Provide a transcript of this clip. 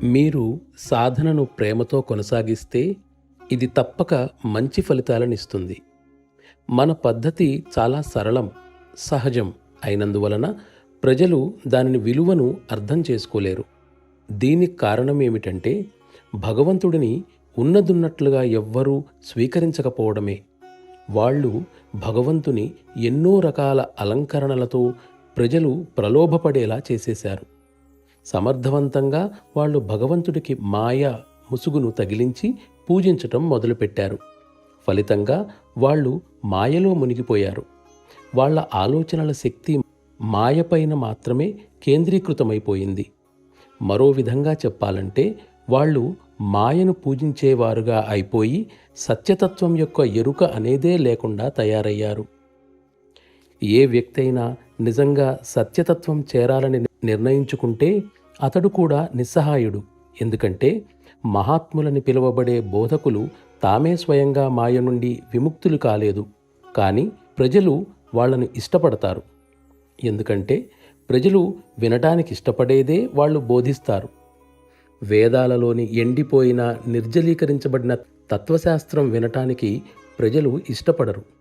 మీరు సాధనను ప్రేమతో కొనసాగిస్తే ఇది తప్పక మంచి ఫలితాలనిస్తుంది. మన పద్ధతి చాలా సరళం, సహజం అయినందువలన ప్రజలు దానిని విలువను అర్థం చేసుకోలేరు. దీనికి కారణం ఏమిటంటే భగవంతుడిని ఉన్నదున్నట్లుగా ఎవ్వరూ స్వీకరించకపోవడమే. వాళ్ళు భగవంతుని ఎన్నో రకాల అలంకరణలతో ప్రజలు ప్రలోభపడేలా చేసేశారు. సమర్థవంతంగా వాళ్ళు భగవంతుడికి మాయ ముసుగును తగిలించి పూజించటం మొదలుపెట్టారు. ఫలితంగా వాళ్ళు మాయలో మునిగిపోయారు. వాళ్ళ ఆలోచనల శక్తి మాయపైన మాత్రమే కేంద్రీకృతమైపోయింది. మరో విధంగా చెప్పాలంటే వాళ్ళు మాయను పూజించేవారుగా అయిపోయి సత్యతత్వం యొక్క ఎరుక అనేదే లేకుండా తయారయ్యారు. ఏ వ్యక్తి అయినా నిజంగా సత్యతత్వం చేరాలని నిర్ణయించుకుంటే అతడు కూడా నిస్సహాయుడు. ఎందుకంటే మహాత్ములని పిలువబడే బోధకులు తామే స్వయంగా మాయ నుండి విముక్తులు కాలేదు. కానీ ప్రజలు వాళ్ళను ఇష్టపడతారు. ఎందుకంటే ప్రజలు వినటానికి ఇష్టపడేదే వాళ్ళు బోధిస్తారు. వేదాలలోని ఎండిపోయిన నిర్జలీకరించబడిన తత్వశాస్త్రం వినటానికి ప్రజలు ఇష్టపడరు.